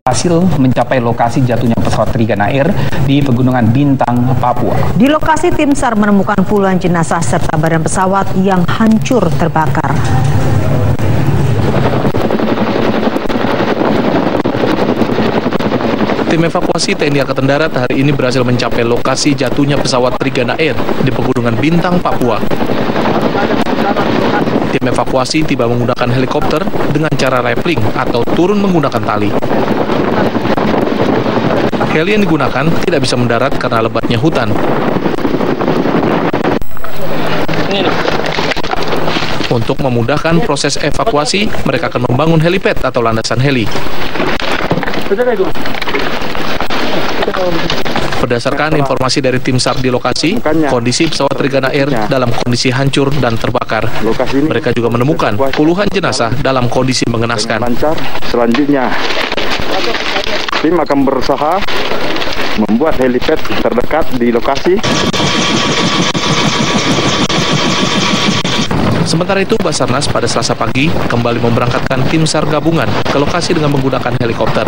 berhasil mencapai lokasi jatuhnya pesawat Trigana Air di Pegunungan Bintang, Papua. Di lokasi tim SAR menemukan puluhan jenazah serta badan pesawat yang hancur terbakar. Tim evakuasi TNI Angkatan Darat hari ini berhasil mencapai lokasi jatuhnya pesawat Trigana Air di Pegunungan Bintang, Papua. Tim evakuasi tiba menggunakan helikopter dengan cara rappelling atau turun menggunakan tali. Heli yang digunakan tidak bisa mendarat karena lebatnya hutan. Untuk memudahkan proses evakuasi, mereka akan membangun helipad atau landasan heli. Berdasarkan informasi dari tim SAR di lokasi, kondisi pesawat Trigana Air dalam kondisi hancur dan terbakar. Mereka juga menemukan puluhan jenazah dalam kondisi mengenaskan. Selanjutnya, tim akan berusaha membuat helipad terdekat di lokasi. Sementara itu, Basarnas pada Selasa pagi kembali memberangkatkan tim SAR gabungan ke lokasi dengan menggunakan helikopter.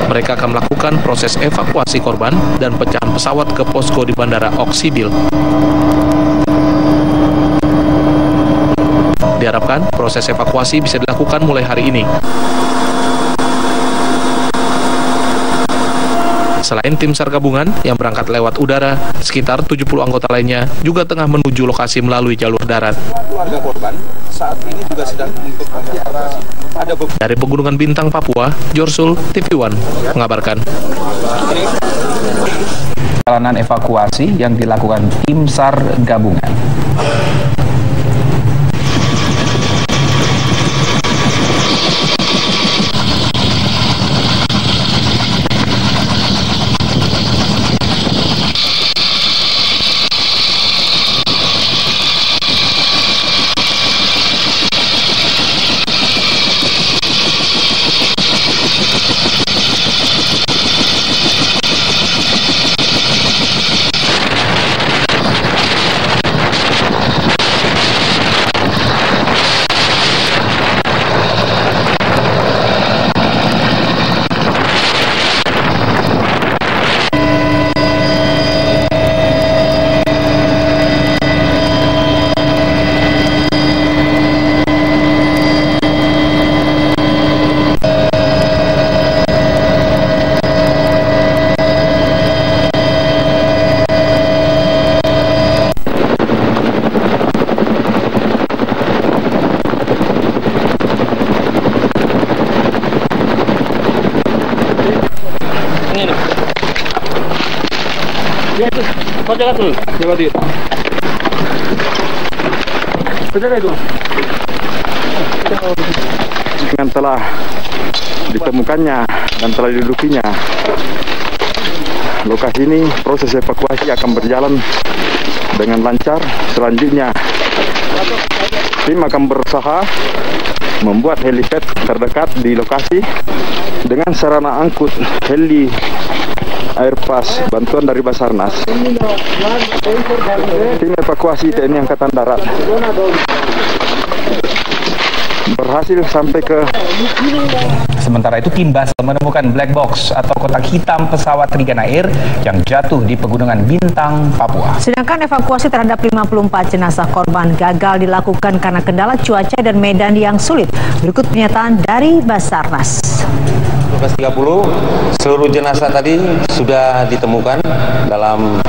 Mereka akan melakukan proses evakuasi korban dan pecahan pesawat ke posko di Bandara Oksibil. Diharapkan proses evakuasi bisa dilakukan mulai hari ini. Selain tim SAR gabungan yang berangkat lewat udara, sekitar 70 anggota lainnya juga tengah menuju lokasi melalui jalur darat. Keluarga korban saat ini juga sedang untuk Dari Pegunungan Bintang, Papua, Jorsul, TV One mengabarkan. Perjalanan evakuasi yang dilakukan tim SAR gabungan. Dengan telah ditemukannya dan telah didudukinya lokasi ini, proses evakuasi akan berjalan dengan lancar. Selanjutnya, tim akan berusaha membuat helipad terdekat di lokasi dengan sarana angkut heli Airpas bantuan dari Basarnas. Tim evakuasi TNI Angkatan Darat berhasil sampai ke. Sementara itu, tim BASAR menemukan black box atau kotak hitam pesawat Trigana Air yang jatuh di Pegunungan Bintang, Papua. Sedangkan evakuasi terhadap 54 jenazah korban gagal dilakukan karena kendala cuaca dan medan yang sulit. Berikut pernyataan dari Basarnas. 12.30 seluruh jenazah tadi sudah ditemukan dalam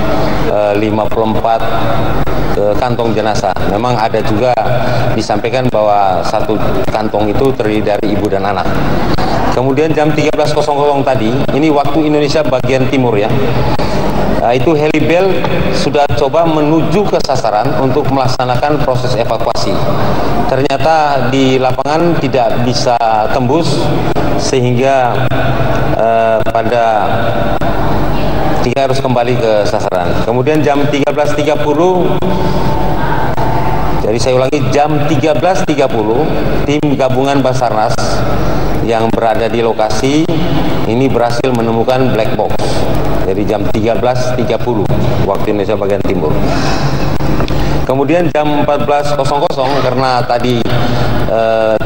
54 kantong jenazah. Memang ada juga disampaikan bahwa satu kantong itu terdiri dari ibu dan anak. Kemudian jam 13.00 tadi, ini waktu Indonesia bagian timur ya, itu helibel sudah coba menuju ke sasaran untuk melaksanakan proses evakuasi. Ternyata di lapangan tidak bisa tembus sehingga pada harus kembali ke sasaran. Kemudian jam 13.30, jadi saya ulangi, jam 13.30 tim gabungan Basarnas yang berada di lokasi ini berhasil menemukan black box. Jadi jam 13.30 waktu Indonesia bagian timur. Kemudian jam 14.00 karena tadi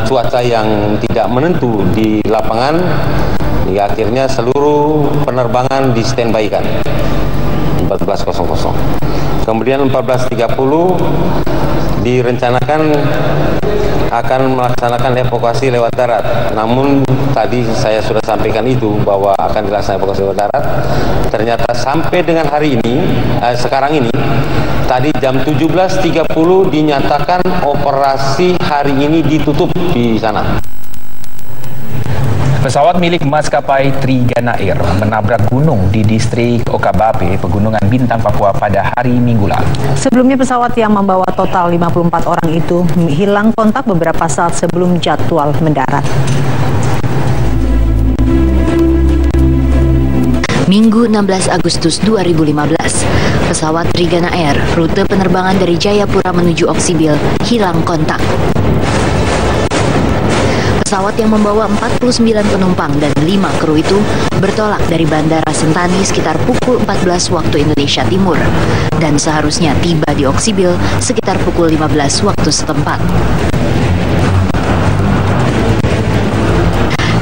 cuaca yang tidak menentu di lapangan, hingga akhirnya seluruh penerbangan di standby kan 14.00. Kemudian 14.30 direncanakan akan melaksanakan evakuasi lewat darat. Namun tadi saya sudah sampaikan itu bahwa akan dilaksanakan evakuasi lewat darat. Ternyata sampai dengan hari ini, sekarang ini, tadi jam 17.30 dinyatakan operasi hari ini ditutup di sana. Pesawat milik maskapai Trigana Air menabrak gunung di distrik Okabape, Pegunungan Bintang, Papua pada hari Minggu lalu. Sebelumnya pesawat yang membawa total 54 orang itu hilang kontak beberapa saat sebelum jadwal mendarat. Minggu 16 Agustus 2015, pesawat Trigana Air rute penerbangan dari Jayapura menuju Oksibil hilang kontak. Pesawat yang membawa 49 penumpang dan 5 kru itu bertolak dari Bandara Sentani sekitar pukul 14 waktu Indonesia Timur dan seharusnya tiba di Oksibil sekitar pukul 15 waktu setempat.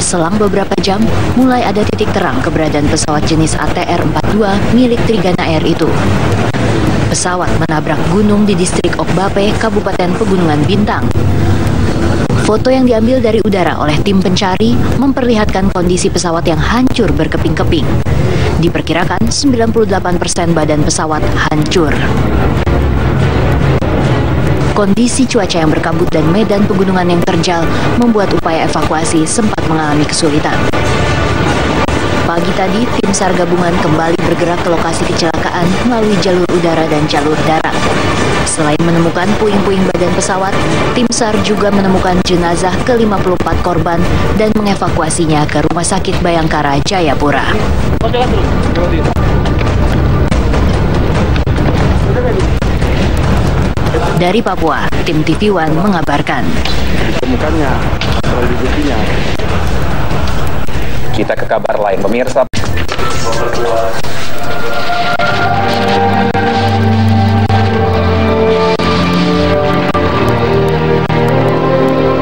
Selang beberapa jam, mulai ada titik terang keberadaan pesawat jenis ATR-42 milik Trigana Air itu. Pesawat menabrak gunung di distrik Okbape, Kabupaten Pegunungan Bintang. Foto yang diambil dari udara oleh tim pencari memperlihatkan kondisi pesawat yang hancur berkeping-keping. Diperkirakan 98% badan pesawat hancur. Kondisi cuaca yang berkabut dan medan pegunungan yang terjal membuat upaya evakuasi sempat mengalami kesulitan. Pagi tadi, tim SAR gabungan kembali bergerak ke lokasi kecelakaan melalui jalur udara dan jalur darat. Selain menemukan puing-puing badan pesawat, tim SAR juga menemukan jenazah ke-54 korban dan mengevakuasinya ke Rumah Sakit Bayangkara, Jayapura. Dari Papua, tim TV One mengabarkan. Ditemukannya realitasnya. Kita ke kabar lain, pemirsa.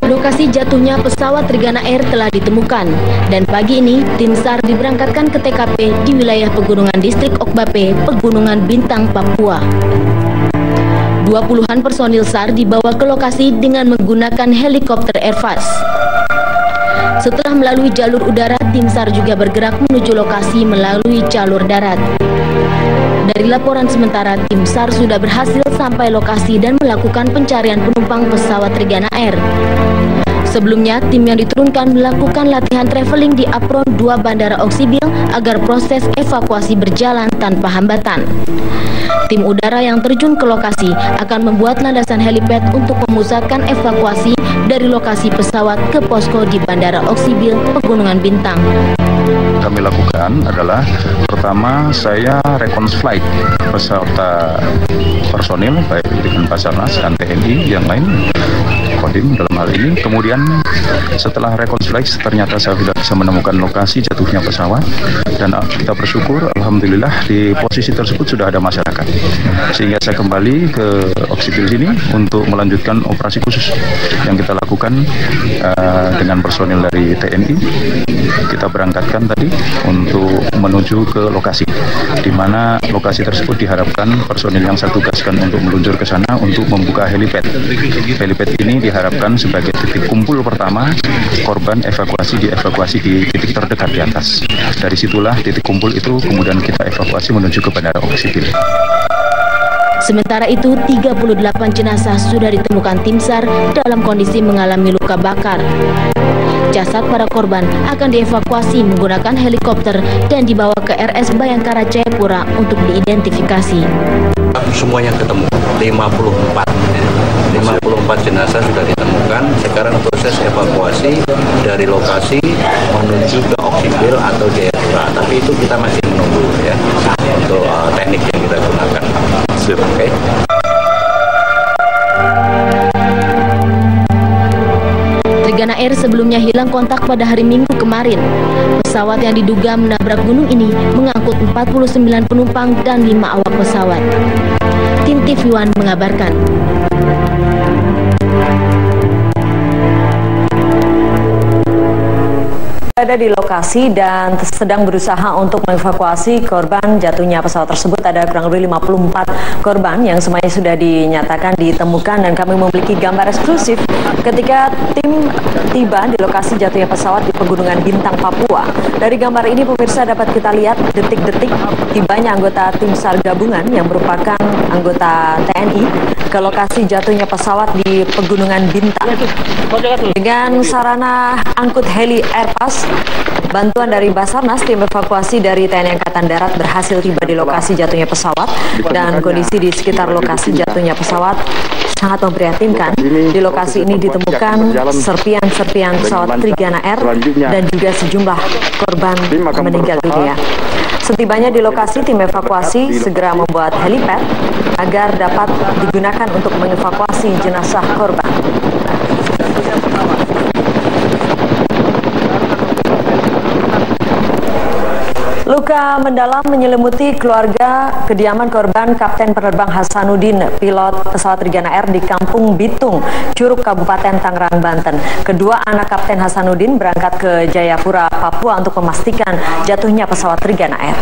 Lokasi jatuhnya pesawat Trigana Air telah ditemukan dan pagi ini tim SAR diberangkatkan ke TKP di wilayah Pegunungan Distrik Okbape, Pegunungan Bintang, Papua. 20-an personil SAR dibawa ke lokasi dengan menggunakan helikopter Airfast. Setelah melalui jalur udara, tim SAR juga bergerak menuju lokasi melalui jalur darat. Dari laporan sementara, tim SAR sudah berhasil sampai lokasi dan melakukan pencarian penumpang pesawat Trigana Air. Sebelumnya, tim yang diturunkan melakukan latihan traveling di apron 2 Bandara Oksibil agar proses evakuasi berjalan tanpa hambatan. Tim udara yang terjun ke lokasi akan membuat landasan helipad untuk memusatkan evakuasi dari lokasi pesawat ke posko di Bandara Oksibil, Pegunungan Bintang. Kami lakukan adalah pertama saya rekons flight peserta personil baik dengan Basarnas dan TNI yang lain Kodim dalam hal ini. Kemudian setelah rekons flight ternyata saya sudah bisa menemukan lokasi jatuhnya pesawat dan kita bersyukur alhamdulillah di posisi tersebut sudah ada masyarakat sehingga saya kembali ke Oksibil sini untuk melanjutkan operasi khusus yang kita lakukan dengan personil dari TNI. Kita berangkatkan tadi untuk menuju ke lokasi di mana lokasi tersebut diharapkan personil yang saya tugaskan untuk meluncur ke sana untuk membuka helipad. Helipad ini diharapkan sebagai titik kumpul pertama korban dievakuasi di titik terdekat di atas. Dari situlah titik kumpul itu kemudian kita evakuasi menuju ke Bandara Oksibil. Sementara itu, 38 jenazah sudah ditemukan tim SAR dalam kondisi mengalami luka bakar. Jasad para korban akan dievakuasi menggunakan helikopter dan dibawa ke RS Bayangkara Jayapura untuk diidentifikasi. Semuanya ketemu, 54 jenazah sudah ditemukan. Sekarang proses evakuasi dari lokasi menuju ke Oksibil atau Jayapura. Tapi itu kita masih menunggu ya untuk teknik yang kita gunakan. Oke. Trigana Air sebelumnya hilang kontak pada hari Minggu kemarin. Pesawat yang diduga menabrak gunung ini mengangkut 49 penumpang dan 5 awak pesawat. Tim TV One mengabarkan. Ada di lokasi dan sedang berusaha untuk mengevakuasi korban jatuhnya pesawat tersebut. Ada kurang lebih 54 korban yang semuanya sudah dinyatakan ditemukan, dan kami memiliki gambar eksklusif ketika tim tiba di lokasi jatuhnya pesawat di Pegunungan Bintang, Papua. Dari gambar ini pemirsa dapat kita lihat detik-detik tibanya anggota tim SAR gabungan yang merupakan anggota TNI ke lokasi jatuhnya pesawat di Pegunungan Bintang. Dengan sarana angkut heli Airbus, bantuan dari Basarnas, tim evakuasi dari TNI Angkatan Darat berhasil tiba di lokasi jatuhnya pesawat, dan kondisi di sekitar lokasi jatuhnya pesawat sangat memprihatinkan. Di lokasi ini ditemukan serpian-serpian pesawat Trigana Air dan juga sejumlah korban meninggal dunia. Setibanya di lokasi, tim evakuasi segera membuat helipad agar dapat digunakan untuk mengevakuasi jenazah korban. Luka mendalam menyelimuti keluarga kediaman korban Kapten Penerbang Hasanuddin, pilot pesawat Trigana Air di Kampung Bitung, Curug, Kabupaten Tangerang, Banten. Kedua anak Kapten Hasanuddin berangkat ke Jayapura, Papua untuk memastikan jatuhnya pesawat Trigana Air.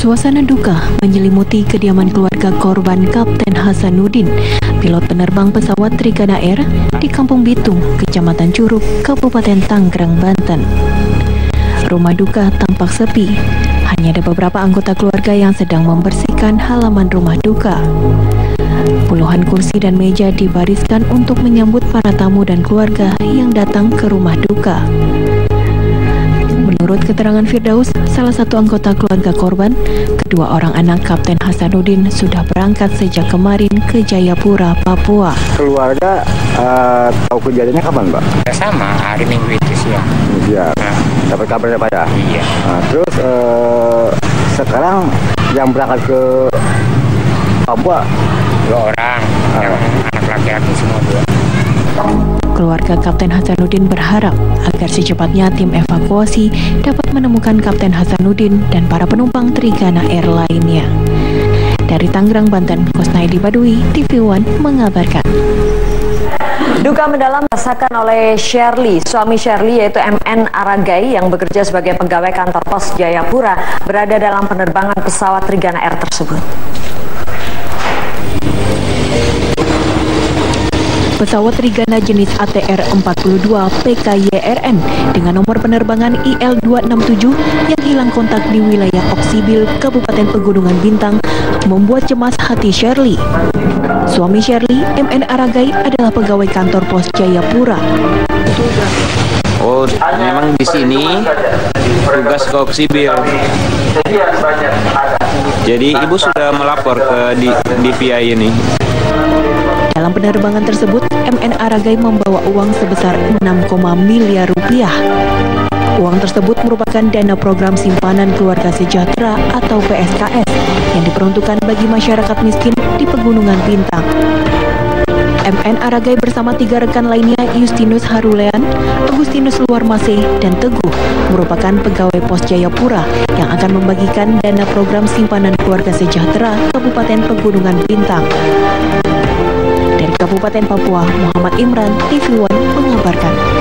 Suasana duka menyelimuti kediaman keluarga korban Kapten Hasanuddin, pilot penerbang pesawat Trigana Air di Kampung Bitung, Kecamatan Curug, Kabupaten Tangerang, Banten. Rumah duka tampak sepi. Hanya ada beberapa anggota keluarga yang sedang membersihkan halaman rumah duka. Puluhan kursi dan meja dibariskan untuk menyambut para tamu dan keluarga yang datang ke rumah duka. Menurut keterangan Firdaus, salah satu anggota keluarga korban, kedua orang anak Kapten Hasanuddin sudah berangkat sejak kemarin ke Jayapura, Papua. Keluarga tahu kejadiannya kapan, Pak? Ya sama, hari Minggu itu siang. Iya. Dapat kabarnya Pak ya? Iya. Nah, terus sekarang yang berangkat ke Papua 2 orang, yang anak laki-laki semua 2. Keluarga Kapten Hasanuddin berharap agar secepatnya tim evakuasi dapat menemukan Kapten Hasanuddin dan para penumpang Trigana Air lainnya. Dari Tangerang, Banten, Kusnaidi Badui, TV One mengabarkan. Duka mendalam dirasakan oleh Shirley, suami Shirley yaitu MN Aragai yang bekerja sebagai pegawai kantor pos Jayapura berada dalam penerbangan pesawat Trigana Air tersebut. Pesawat Trigana jenis ATR-42 PKYRN dengan nomor penerbangan IL-267 yang hilang kontak di wilayah Oksibil, Kabupaten Pegunungan Bintang membuat cemas hati Shirley. Suami Shirley, MN Aragai, adalah pegawai kantor pos Jayapura. Oh, memang di sini tugas ke Oksibil. Jadi ibu sudah melapor ke DVI ini. Dalam penerbangan tersebut, MN Aragai membawa uang sebesar 6, miliar rupiah. Uang tersebut merupakan dana program simpanan keluarga sejahtera atau PSKS yang diperuntukkan bagi masyarakat miskin di Pegunungan Bintang. MN Aragai bersama 3 rekan lainnya, Justinus Harulean, Agustinus Luarmase, dan Teguh, merupakan pegawai pos Jayapura yang akan membagikan dana program simpanan keluarga sejahtera Kabupaten Pegunungan Bintang. Dari Kabupaten Papua, Muhammad Imran, TV One mengabarkan.